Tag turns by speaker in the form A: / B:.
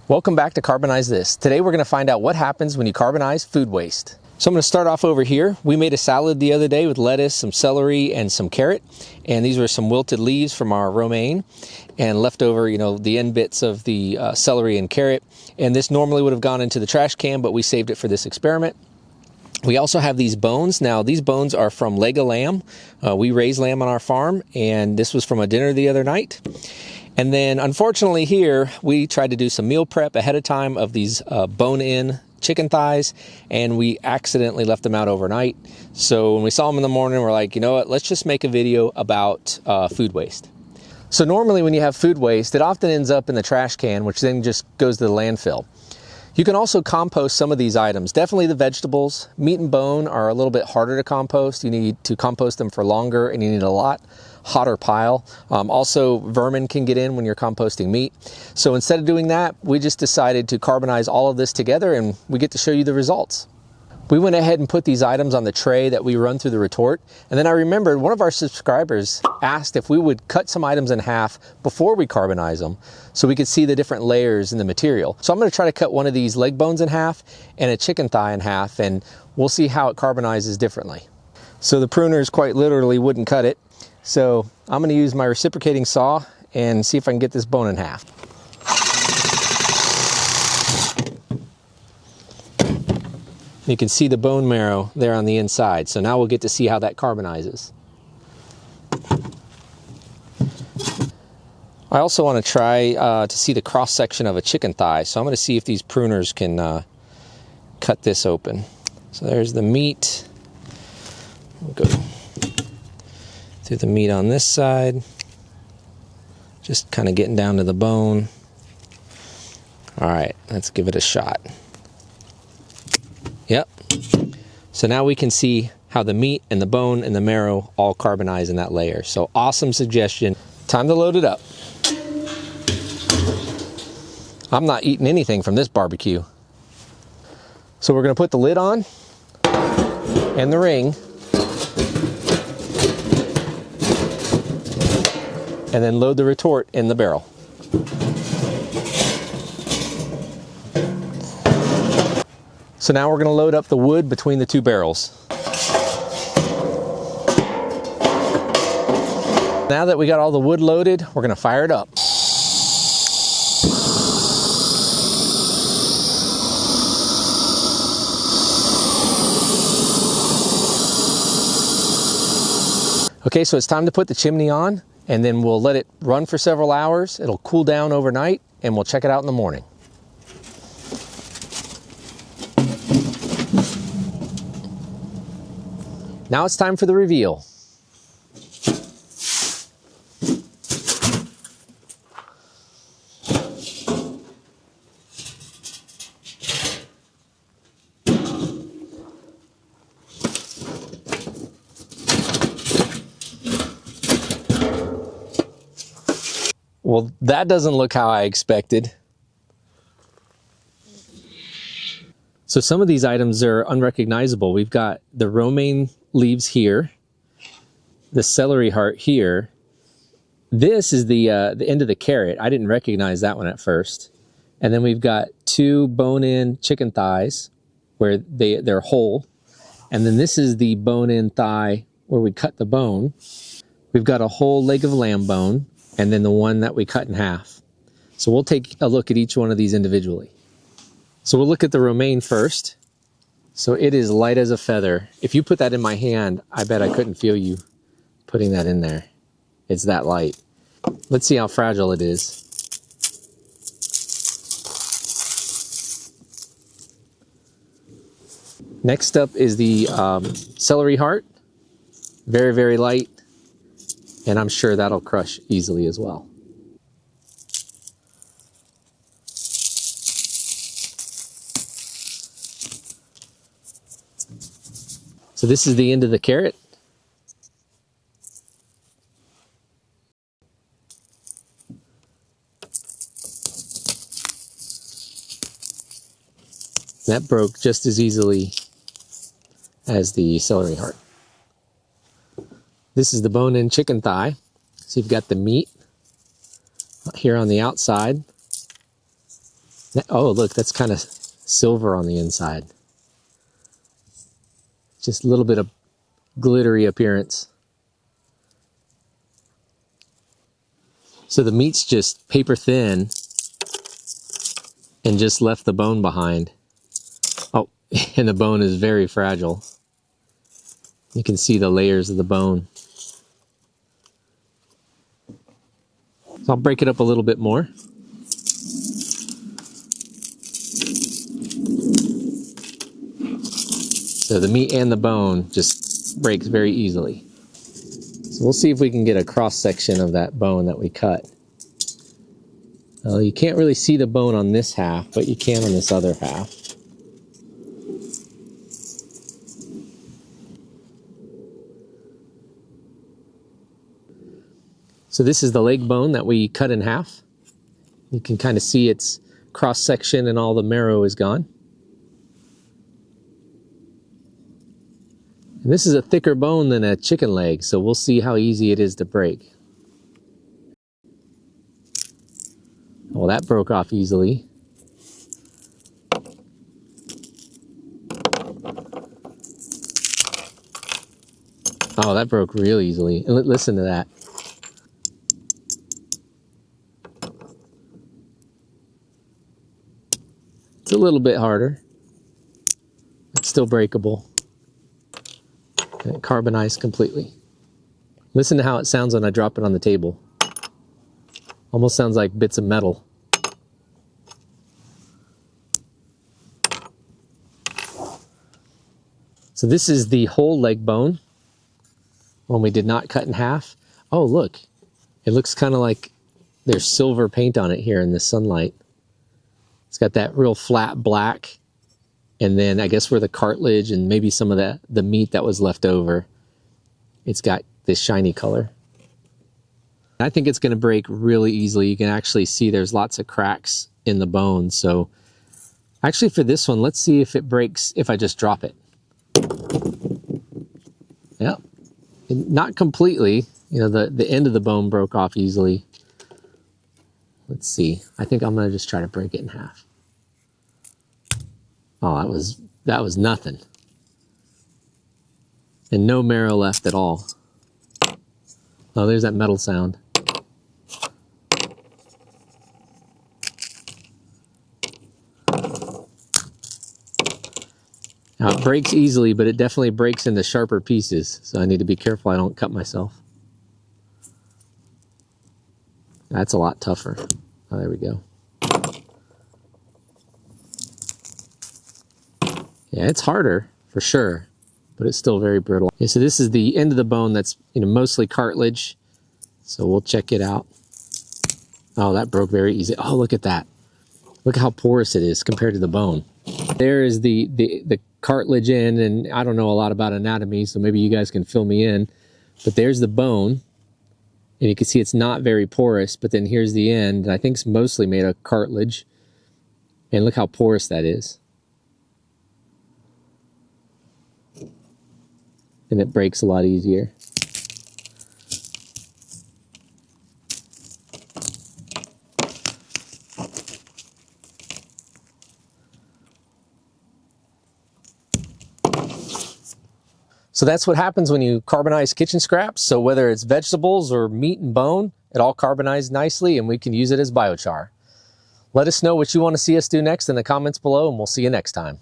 A: Welcome back to Carbonize This. Today we're going to find out what happens when you carbonize food waste. So I'm going to start off over here. We made a salad the other day with lettuce, some celery, and some carrot. And these were some wilted leaves from our romaine and leftover, the end bits of the celery and carrot. And this normally would have gone into the trash can, but we saved it for this experiment. We also have these bones. Now, these bones are from leg of lamb. We raise lamb on our farm, and this was from a dinner the other night. And then, unfortunately here, we tried to do some meal prep ahead of time of these bone-in chicken thighs, and we accidentally left them out overnight. So when we saw them in the morning, we're like, you know what, let's just make a video about food waste. So normally when you have food waste, it often ends up in the trash can, which then just goes to the landfill. You can also compost some of these items. Definitely the vegetables. Meat and bone are a little bit harder to compost. You need to compost them for longer, and you need a lot hotter pile. Also, vermin can get in when you're composting meat. So instead of doing that, we just decided to carbonize all of this together, and we get to show you the results. We went ahead and put these items on the tray that we run through the retort. And then I remembered one of our subscribers asked if we would cut some items in half before we carbonize them so we could see the different layers in the material. So I'm going to try to cut one of these leg bones in half and a chicken thigh in half, and we'll see how it carbonizes differently. So the pruners quite literally wouldn't cut it. So I'm going to use my reciprocating saw and see if I can get this bone in half. You can see the bone marrow there on the inside. So now we'll get to see how that carbonizes. I also want to try to see the cross section of a chicken thigh. So I'm going to see if these pruners can cut this open. So there's the meat. We'll go through the meat on this side. Just kind of getting down to the bone. All right, let's give it a shot. Yep. So now we can see how the meat and the bone and the marrow all carbonize in that layer. So awesome suggestion. Time to load it up. I'm not eating anything from this barbecue. So we're going to put the lid on and the ring. And then load the retort in the barrel. So now we're going to load up the wood between the two barrels. Now that we got all the wood loaded, we're going to fire it up. Okay, so it's time to put the chimney on, and then we'll let it run for several hours. It'll cool down overnight, and we'll check it out in the morning. Now it's time for the reveal. Well, that doesn't look how I expected. So some of these items are unrecognizable. We've got the romaine leaves here, the celery heart here. This is the end of the carrot. I didn't recognize that one at first. And then we've got two bone-in chicken thighs where they're whole. And then this is the bone-in thigh where we cut the bone. We've got a whole leg of lamb bone, and then the one that we cut in half. So we'll take a look at each one of these individually. So we'll look at the romaine first. So it is light as a feather. If you put that in my hand, I bet I couldn't feel you putting that in there. It's that light. Let's see how fragile it is. Next up is the celery heart. Very, very light. And I'm sure that'll crush easily as well. So this is the end of the carrot. That broke just as easily as the celery heart. This is the bone-in chicken thigh. So you've got the meat here on the outside. Oh, look, that's kind of silver on the inside. Just a little bit of glittery appearance. So the meat's just paper thin and just left the bone behind. Oh, and the bone is very fragile. You can see the layers of the bone. So I'll break it up a little bit more. So the meat and the bone just breaks very easily. So we'll see if we can get a cross section of that bone that we cut. You can't really see the bone on this half, but you can on this other half. So this is the leg bone that we cut in half. You can kind of see its cross section and all the marrow is gone. And this is a thicker bone than a chicken leg, so we'll see how easy it is to break. Well, that broke off easily. Oh, that broke real easily. And listen to that. It's a little bit harder. It's still breakable. And it carbonized completely. Listen to how it sounds when I drop it on the table. Almost sounds like bits of metal. So this is the whole leg bone, one we did not cut in half. Oh, look, it looks kind of like there's silver paint on it here in the sunlight. It's got that real flat black, and then I guess where the cartilage and maybe some of the meat that was left over, it's got this shiny color. I think it's going to break really easily. You can actually see there's lots of cracks in the bone. So actually for this one, let's see if it breaks if I just drop it. Yep, not completely. You know, the end of the bone broke off easily. Let's see. I think I'm going to just try to break it in half. Oh, that was nothing. And no marrow left at all. Oh, there's that metal sound. Now it breaks easily, but it definitely breaks into sharper pieces. So I need to be careful I don't cut myself. That's a lot tougher. Oh, there we go. Yeah, it's harder for sure, but it's still very brittle. Yeah, so this is the end of the bone that's, you know, mostly cartilage. So we'll check it out. Oh, that broke very easy. Oh, look at that. Look how porous it is compared to the bone. There is the cartilage end, and I don't know a lot about anatomy, so maybe you guys can fill me in. But there's the bone, and you can see it's not very porous, but then here's the end, and I think it's mostly made of cartilage. And look how porous that is. And it breaks a lot easier. So that's what happens when you carbonize kitchen scraps. So whether it's vegetables or meat and bone, it all carbonized nicely and we can use it as biochar. Let us know what you want to see us do next in the comments below, and we'll see you next time.